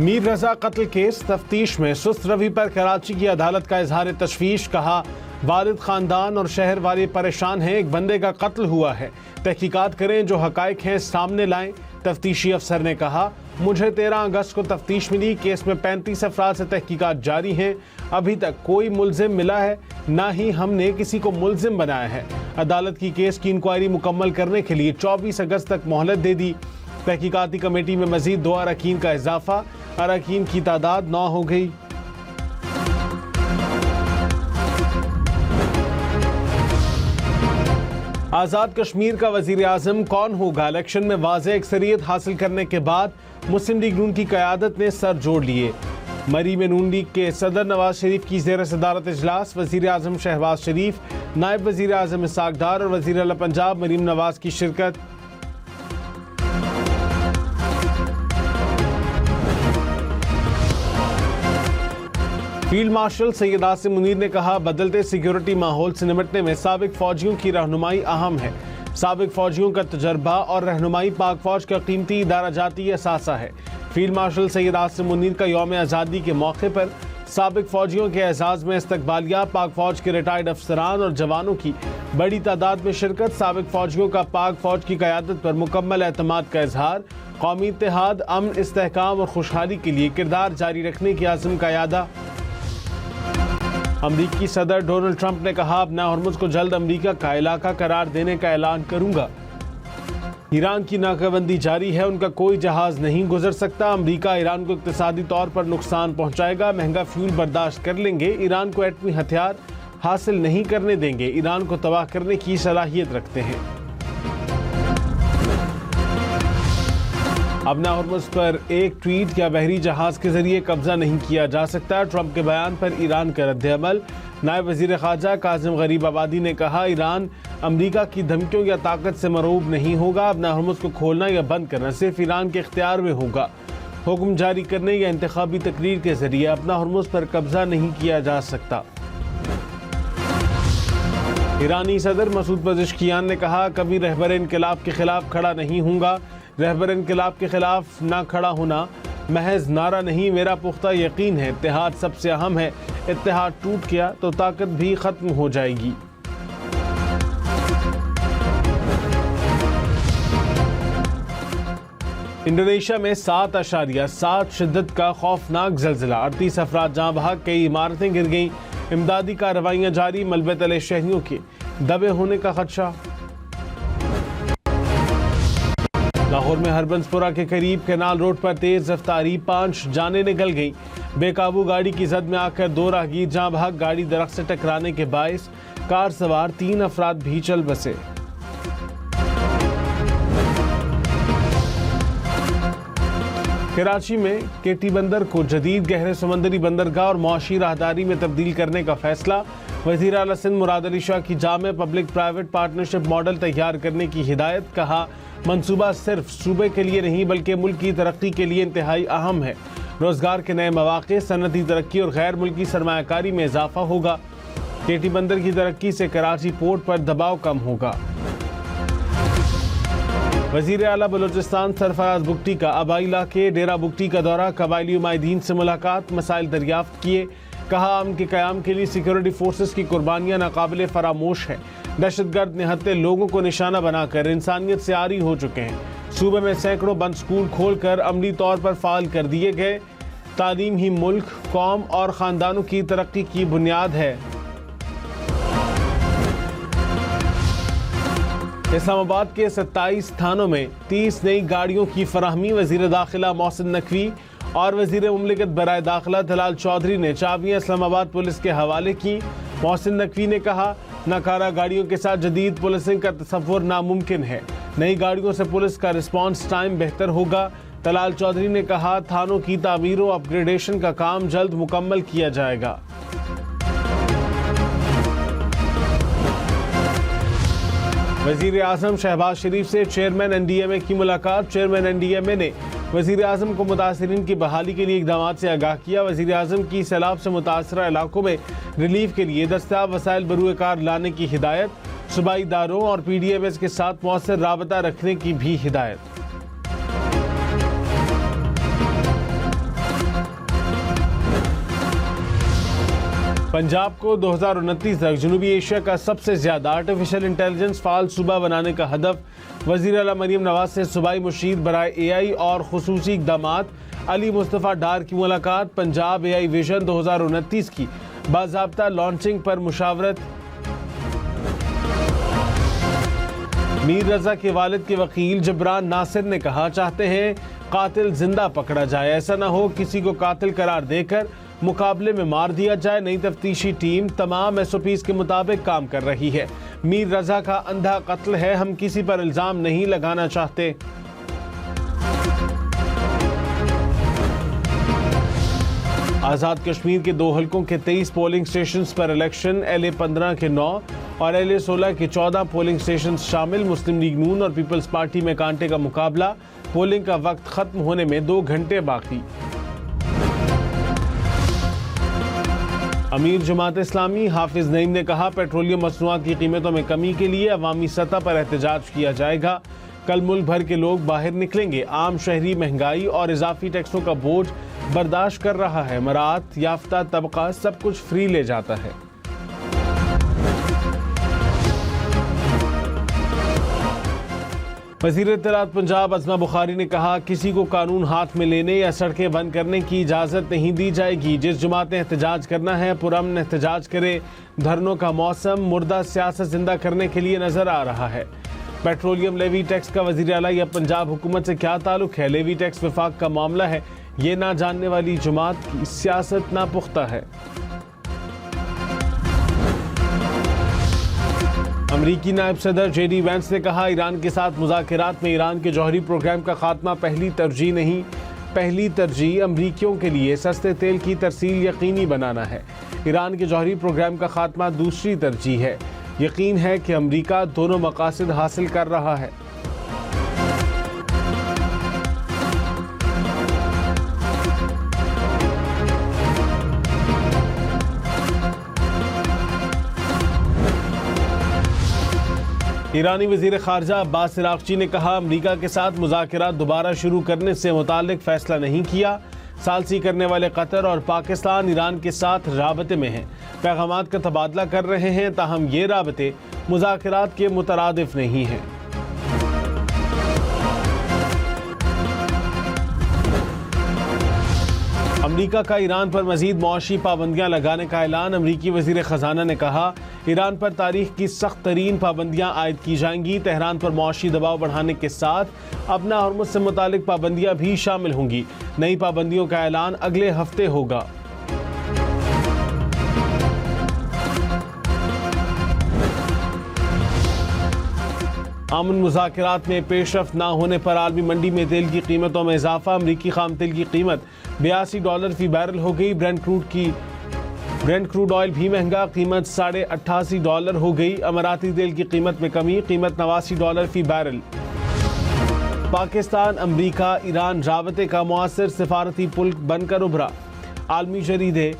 मीर रजा कत्ल केस तफ्तीश में सुस्त रवि पर कराची की अदालत का इजहार तशवीश। कहा वालिद खानदान और शहर वाले परेशान हैं, एक बंदे का कत्ल हुआ है, तहकीकात करें, जो हकायक हैं सामने लाएं। तफ्तीशी अफसर ने कहा मुझे 13 अगस्त को तफ्तीश मिली, केस में 35 अफराद से तहकीकात जारी हैं, अभी तक कोई मुल्जिम मिला है, ना ही हमने किसी को मुल्जिम बनाया है। अदालत की केस की इंक्वायरी मुकम्मल करने के लिए 24 अगस्त तक मोहलत दे दी। तहकीकाती कमेटी में मजीद 2 अरकान का इजाफा, अरकान की तादाद 9 हो गई। आज़ाद कश्मीर का वज़ीर आज़म कौन होगा? इलेक्शन में वाज़ेह अक्सरियत हासिल करने के बाद मुस्लिम लीग नून की क़यादत ने सर जोड़ लिए। मरी में नून लीग के सदर नवाज शरीफ की ज़ेर सदारत इजलास, वज़ीर आज़म शहबाज शरीफ, नायब वज़ीर आज़म इसाक डार और वज़ीर आला पंजाब मरीम नवाज की शिरकत। फील्ड मार्शल सैयद आसिम मुनीर ने कहा बदलते सिक्योरिटी माहौल से निपटने में साबिक फौजियों की रहनुमाई अहम है। साबिक फौजियों का तजर्बा और रहनुमाई पाक फौज का कीमती इदारा जाती असासा है। फील्ड मार्शल सैयद आसिम मुनीर का यौम आज़ादी के मौके पर साबिक फौजियों के एजाज़ में इस्तकबालिया, पाक फौज के रिटायर्ड अफसरान और जवानों की बड़ी तादाद में शिरकत, साबिक फौजियों का पाक फौज की क़यादत पर मुकम्मल एतमाद का इजहार, कौमी इत्तेहाद, अमन, इस्तेहकाम और खुशहाली के लिए किरदार जारी रखने की आज़म का यादा। अमरीकी सदर डोनाल्ड ट्रंप ने कहा अपना हॉर्मुज़ को जल्द अमरीका का इलाका करार देने का ऐलान करूंगा। ईरान की नाकाबंदी जारी है, उनका कोई जहाज नहीं गुजर सकता। अमरीका ईरान को इक्तिसादी तौर पर नुकसान पहुंचाएगा, महंगा फ्यूल बर्दाश्त कर लेंगे, ईरान को एटमी हथियार हासिल नहीं करने देंगे, ईरान को तबाह करने की सलाहियत रखते हैं। अपना हॉर्मुज़ पर एक ट्वीट या बहरी जहाज के जरिए कब्जा नहीं किया जा सकता। ट्रंप के बयान पर ईरान का रद्द-ए-अमल। नायब वज़ीर ख़ारजा काज़िम गरीब आबादी ने कहा ईरान अमरीका की धमकियों या ताकत से मरूब नहीं होगा। अपना हॉर्मुज़ को खोलना या बंद करना सिर्फ ईरान के इख्तियार में होगा। हुक्म जारी करने या इंतखाबी तकरीर के जरिए अपना हॉर्मुज़ पर कब्जा नहीं किया जा सकता। ईरानी सदर मसूद पज़ेश्कियान ने कहा कभी रहबर इनकलाब के खिलाफ खड़ा नहीं हूँगा। रहबर इनकलाब के खिलाफ ना खड़ा होना महज नारा नहीं, मेरा पुख्ता यकीन है इत्तेहाद सबसे अहम है। इत्तेहाद टूट गया तो ताकत भी खत्म हो जाएगी। इंडोनेशिया में 7.7 शिद्दत का खौफनाक ज़लज़ला, 38 अफराद जहाँ बहक, कई इमारतें गिर गईं। इमदादी कार्रवाइयाँ जारी, मलबे तले शहरियों के दबे होने का खदशा। लाहौर में हरबंसपुरा के करीब कैनाल रोड पर तेज रफ्तारी, 5 जानें निकल गईं। बेकाबू गाड़ी की जद में आकर 2 राहगीर जहाँ भाग, गाड़ी दरख्त से टकराने के बायस कार सवार 3 अफराद भी चल बसे। कराची में केटी बंदर को जदीद गहरे समंदरी बंदरगाह और मुआशी राहदारी में तब्दील करने का फैसला। वज़ीर आला सिंध मुराद अली शाह की जामे पब्लिक प्राइवेट पार्टनरशिप मॉडल तैयार करने की हिदायत। कहा मंसूबा सिर्फ सूबे के लिए नहीं बल्कि मुल्क की तरक्की के लिए इंतहाई अहम है। रोजगार के नए मौके, सनती तरक्की और गैर मुल्की सरमायाकारी में इजाफा होगा। केटी बंदर की तरक्की से कराची पोर्ट पर दबाव कम होगा। वज़ीर आला बलूचिस्तान सरफराज बुगटी का आबाई इलाके डेरा बुगटी का दौरा, कबायली उमाइदीन से मुलाकात, मसाइल दरियाफ्त किए। कहा अमन के क़याम के लिए सिक्योरिटी फोर्सेस की कुर्बानियाँ नाकाबिले फरामोश है। दहशतगर्द निहत्ते लोगों को निशाना बनाकर इंसानियत से आरी हो चुके हैं। सूबे में सैकड़ों बंद स्कूल खोलकर अमली तौर पर फाल कर दिए गए। तालीम ही मुल्क, कौम और ख़ानदानों की तरक्की की बुनियाद है। इस्लामाबाद के 27 थानों में 30 नई गाड़ियों की फराहमी। वज़ीर दाखिला मोहसिन नकवी और वज़ीर मुमलिकत बराए दाखिला दलाल चौधरी ने चाबियाँ इस्लामाबाद पुलिस के हवाले की। मोहसिन नकवी ने कहा नकारा गाड़ियों के साथ जदीद पुलिसिंग का तसव्वुर नामुमकिन है। नई गाड़ियों से पुलिस का रिस्पॉन्स टाइम बेहतर होगा। दलाल चौधरी ने कहा थानों की तामीर और अपग्रेडेशन का काम जल्द मुकम्मल किया जाएगा। वज़ीर आज़म शहबाज शरीफ से चेयरमैन NDMA की मुलाकात। चेयरमैन NDMA ने वज़ीर आज़म को मुतासिरीन की बहाली के लिए इक़दाम से आगाह किया। वज़ीर आज़म की सैलाब से मुतासरा इलाकों में रिलीफ के लिए दस्तियाब वसाइल बरूए कार लाने की हिदायत। सूबाई इदारों और PDMS के साथ मौसर राबता रखने की भी हिदायत। पंजाब को 2029 तक जनूबी एशिया का सबसे ज्यादा आर्टिफिशियल इंटेलिजेंस फाल सूबा बनाने का हदफ। वज़ीर आला मरियम नवाज से सूबाई मुशीर बराए AI और खुसूसी इक़दामात अली मुस्तफ़ा डार की मुलाकात। पंजाब AI विजन 2029 की बाज़ाब्ता लॉन्चिंग पर मुशावरत। मीर रजा के वालिद के वकील जबरान नासिर ने कहा, चाहते हैं कातिल जिंदा पकड़ा जाए, ऐसा न हो किसी को कातिल करार देकर मुकाबले में मार दिया जाए। नई तफ्तीशी टीम तमाम SOPs के मुताबिक काम कर रही है। मीर रजा का अंधा कत्ल है, हम किसी पर इल्जाम नहीं लगाना चाहते। आज़ाद कश्मीर के 2 हलकों के 23 पोलिंग स्टेशंस पर इलेक्शन। LA 15 के 9 और LA 16 के 14 पोलिंग स्टेशंस शामिल। मुस्लिम लीग नून और पीपल्स पार्टी में कांटे का मुकाबला। पोलिंग का वक्त खत्म होने में 2 घंटे बाकी। अमीर जमात इस्लामी हाफिज नईम ने कहा, पेट्रोलियम मसनूआत की कीमतों में कमी के लिए अवामी सतह पर एहतजाज किया जाएगा। कल मुल्क भर के लोग बाहर निकलेंगे। आम शहरी महंगाई और इजाफी टैक्सों का बोझ बर्दाश्त कर रहा है। मरात याफ्ता तबका सब कुछ फ्री ले जाता है। वज़ीर इत्तलात पंजाब अज़मा बुखारी ने कहा, किसी को कानून हाथ में लेने या सड़कें बंद करने की इजाज़त नहीं दी जाएगी। जिस जमात ने एहतजाज करना है पुरअमन एहतजाज करे। धरनों का मौसम मुर्दा सियासत जिंदा करने के लिए नजर आ रहा है। पेट्रोलियम लेवी टैक्स का वज़ीर आला या पंजाब हुकूमत से क्या ताल्लुक है? लेवी टैक्स विफाक का मामला है। ये ना जानने वाली जमात की सियासत ना पुख्ता है। अमरीकी नायब सदर JD वैंस ने कहा, ईरान के साथ मुज़ाकरात में ईरान के जौहरी प्रोग्राम का खात्मा पहली तरजीह नहीं, पहली तरजीह अमरीकियों के लिए सस्ते तेल की तरसील यकीनी बनाना है। ईरान के जौहरी प्रोग्राम का खात्मा दूसरी तरजीह है। यकीन है कि अमरीका दोनों मकासद हासिल कर रहा है। ईरानी वज़ीर ख़ारजा अब्बास इराक़ची ने कहा, अमरीका के साथ मुज़ाकरात दोबारा शुरू करने से मुताल्लिक़ फ़ैसला नहीं किया। सालसी करने वाले कतर और पाकिस्तान ईरान के साथ राबते में हैं, पैगामात का तबादला कर रहे हैं, ताहम ये राबते मुज़ाकरात के मुतरादिफ नहीं हैं। अमरीका का ईरान पर मज़ीद मुआशी पाबंदियाँ लगाने का ऐलान। अमरीकी वज़ीर ख़जाना ने कहा, ईरान पर तारीख की सख्त तरीन पाबंदियाँ आयद की जाएंगी। तेहरान पर मुआशी दबाव बढ़ाने के साथ अपना हरमुज़ से मुतालिक पाबंदियाँ भी शामिल होंगी। नई पाबंदियों का ऐलान अगले हफ्ते होगा। अमन मुज़ाकरात में पेशरफ न होने पर आलमी मंडी में तेल की कीमतों में इजाफा। अमरीकी खाम तेल की कीमत $82 फी बैरल हो गई। ब्रेंट क्रूड ऑयल भी महंगा, कीमत $88.5 हो गई। अमराती तेल की कीमत में कमी, कीमत $89 फी बैरल। पाकिस्तान अमरीका ईरान राबते का मुआसिर सिफारती पुल बनकर उभरा। आलमी जरीदे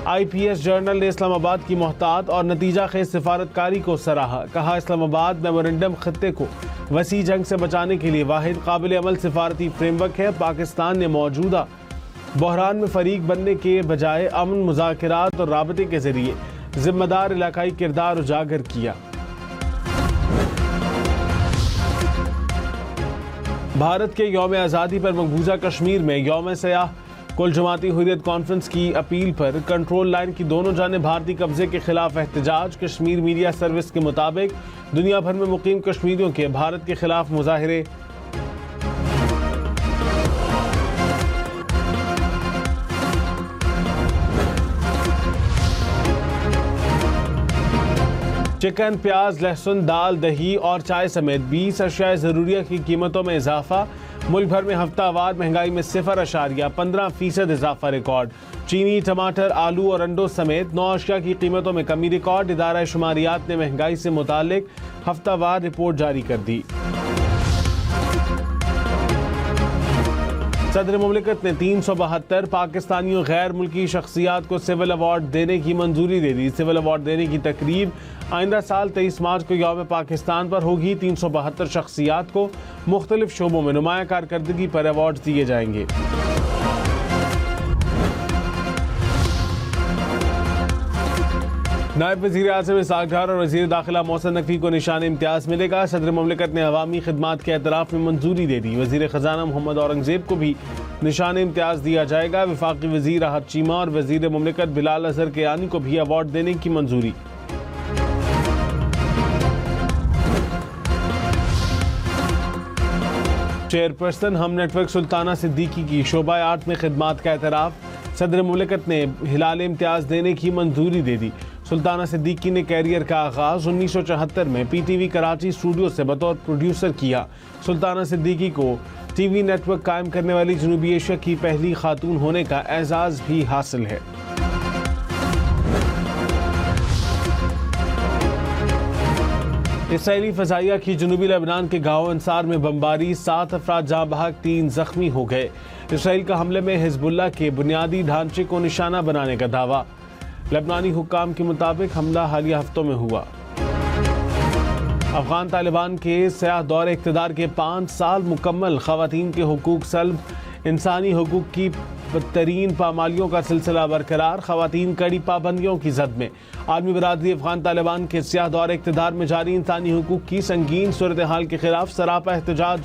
IPS जर्नल ने इस्लामाबाद की मोहतात और नतीजा खेज सिफारतकारी को सराहा। कहा, इस्लामाबाद मेमोरेंडम खत्ते को वसी जंग से बचाने के लिए वाहिद काबिल अमल सिफारती फ्रेमवर्क है। पाकिस्तान ने मौजूदा बहरान में फरीक बनने के बजाय अमन मुज़ाकरात और राबते के जरिए जिम्मेदार इलाकाई किरदार उजागर किया। भारत के यौम आज़ादी पर मकबूजा कश्मीर में यौम सयाह कुल जमाती हुर्रियत कॉन्फ्रेंस की अपील पर कंट्रोल लाइन की दोनों जाने भारतीय कब्जे के खिलाफ एहतजाज। कश्मीर मीडिया सर्विस के मुताबिक दुनिया भर में मुकीम कश्मीरियों के भारत के खिलाफ मुजाहिरे। चिकन, प्याज, लहसुन, दाल, दही और चाय समेत 20 अशिया ज़रूरिया की कीमतों में इजाफा। मुल्क भर में हफ्तावार महंगाई में 0.15% इजाफा रिकॉर्ड। चीनी, टमाटर, आलू और अंडों समेत 9 अशिया की कीमतों में कमी रिकॉर्ड। इदारा शुमारियात ने महंगाई से मुतालिक हफ्तावार रिपोर्ट जारी कर दी। सदर मुमलिकत ने 372 पाकिस्तानियों गैर मुल्की शख्सियात को सिविल अवार्ड देने की मंजूरी दे दी। सिविल अवार्ड देने की तकरीब आइंदा साल 23 मार्च को यौम पाकिस्तान पर होगी। 372 शख्सियात को मुख्तलिफ शोबों में नुमाया कारकर्दगी पर अवार्ड दिए जाएंगे। नायब वज़ीर आज़म इसहाक़ डार और वज़ीर दाखिला मोहसिन नकवी को निशान इम्तियाज़ मिलेगा। सदर मुमलिकत ने अवामी खिदमात के एतराफ़ में मंजूरी दे दी। वज़ीर ख़जाना मोहम्मद औरंगज़ेब को भी निशान इम्तियाज़ दिया जाएगा। वफाकी वज़ीर राहत चीमा और वज़ीर मुमलिकत बिलाल अज़हर कियानी को भी अवार्ड देने की मंजूरी। चेयरपर्सन हम नेटवर्क सुल्ताना सिद्दीकी की शोबा 8 में खिदमात का एतराफ़। सदर मुमलिकत ने हिलाल इम्तियाज़ देने की मंजूरी दे दी। सुल्ताना सिद्दीकी ने कैरियर का आगाज़ 1974 में PTV कराची स्टूडियो से बतौर प्रोड्यूसर किया। सुल्ताना सिद्दीकी को TV नेटवर्क कायम करने वाली जनूबी एशिया की पहली खातून होने का एजाज़ भी हासिल है। इसराइली फ़ज़ाइया की जनूबी लेबनान के गाँव अंसार में बमबारी, 7 अफराद जाँ बहक, 3 ज़ख्मी हो गए। इसराइल का हमले में हिज़्बुल्लाह के बुनियादी ढांचे को निशाना बनाने का दावा। लेबनानी हुक्काम के मुताबिक हमला हालिया हफ्तों में हुआ। अफगान तालिबान के सयाह दौरे इक़्तिदार के 5 साल मुकम्मल, ख़वातीन के हुकूक सल्ब, इंसानी हुकूक की बदतरीन पामालियों का सिलसिला बरकरार, ख़वातीन कड़ी पाबंदियों की जद में। आलमी बरादरी अफगान तालिबान के सयाह दौरे इक़्तिदार में जारी इंसानी हुकूक की संगीन सूरत हाल के खिलाफ सरापा एहतजाज।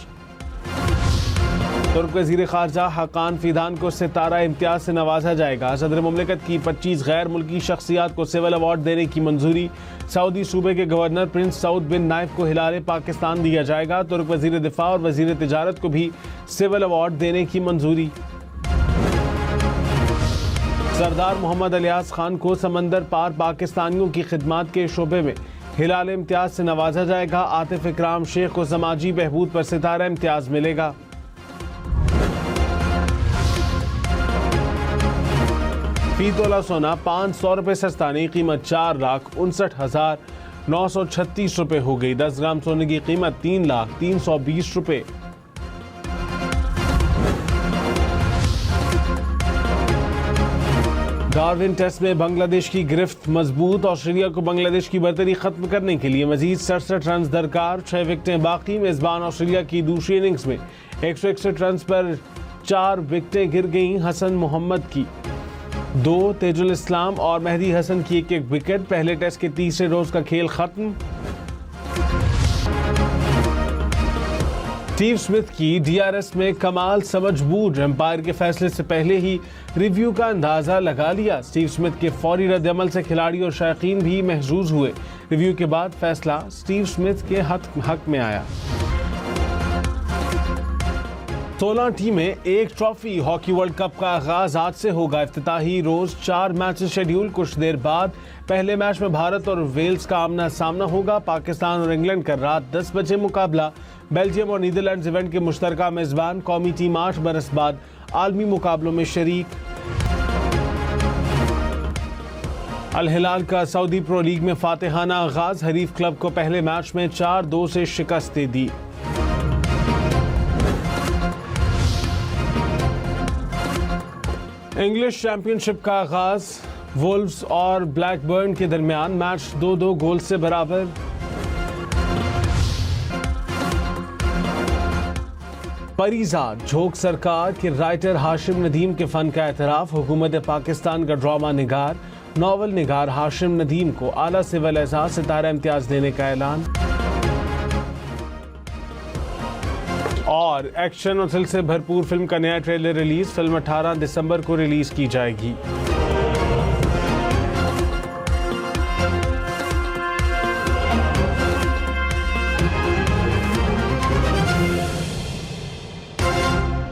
तुर्क वज़ीर ख़ारजा हकान फ़ीदान को सितारा इम्तियाज़ से नवाजा जाएगा। सदर मुमलिकत की 25 गैर मुल्की शख्सियात को सिविल अवार्ड देने की मंजूरी। सऊदी सूबे के गवर्नर प्रिंस सऊद बिन नाइफ को हिलाल पाकिस्तान दिया जाएगा। तुर्क वज़ीर दिफा और वज़ीर तिजारत को भी सिविल अवार्ड देने की मंजूरी। सरदार मोहम्मद अलियास खान को समंदर पार पाकिस्तानियों की खिदमात के शोबे में हिलाल इम्तियाज़ से नवाजा जाएगा। आतिफ इकराम शेख को समाजी बहबूद पर सितारा इम्तियाज़ मिलेगा। फी तोला सोना 500 रुपये सस्ता, नई कीमत 4,59,936 रुपये हो गई। 10 ग्राम सोने की कीमत 3,03,20 रुपये। डार्विन टेस्ट में बांग्लादेश की गिरफ्त मजबूत। ऑस्ट्रेलिया को बांग्लादेश की बर्तरी खत्म करने के लिए मजीद 67 रन दरकार, 6 विकेटें बाकी। मेजबान ऑस्ट्रेलिया की दूसरी इनिंग्स में 161 रन पर 4 विकेटें गिर गईं। हसन मोहम्मद की 2, तेजुल इस्लाम और मेहदी हसन की 1-1 विकेट। पहले टेस्ट के तीसरे रोज का खेल खत्म। स्टीव स्मिथ की DRS में कमाल, समझबूझ, एम्पायर के फैसले से पहले ही रिव्यू का अंदाजा लगा लिया। स्टीव स्मिथ के फौरी रद्दअमल से खिलाड़ी और शायकीन भी महजूज हुए। रिव्यू के बाद फैसला स्टीव स्मिथ के हक में आया। 16 टीमें, एक ट्रॉफी। हॉकी वर्ल्ड कप का आगाज आज से होगा। इफ्तिताही रोज 4 मैच शेड्यूल। कुछ देर बाद पहले मैच में भारत और वेल्स का आमना सामना होगा। पाकिस्तान और इंग्लैंड का रात 10 बजे मुकाबला। बेल्जियम और नीदरलैंड्स इवेंट के मुश्तरका मेजबान। कौमी टीम 8 बरस बाद आलमी मुकाबलों में शरीक। अल हिलाल का सऊदी प्रो लीग में फातिहाना आगाज। हरीफ क्लब को पहले मैच में 4-2 से शिकस्त दे दी। इंग्लिश चैंपियनशिप का आगाज। वुल्व्स और ब्लैकबर्न के दरमियान मैच 2-2 गोल से बराबर। परीजाद, झोंक सरकार के राइटर हाशिम नदीम के फन का एतराफ। हुकूमत पाकिस्तान का ड्रामा निगार, नॉवल निगार हाशिम नदीम को आला सिविल एजाज सितारा इम्तियाज देने का ऐलान। और एक्शन और थ्रिल से भरपूर फिल्म का नया ट्रेलर रिलीज। फिल्म 18 दिसंबर को रिलीज की जाएगी।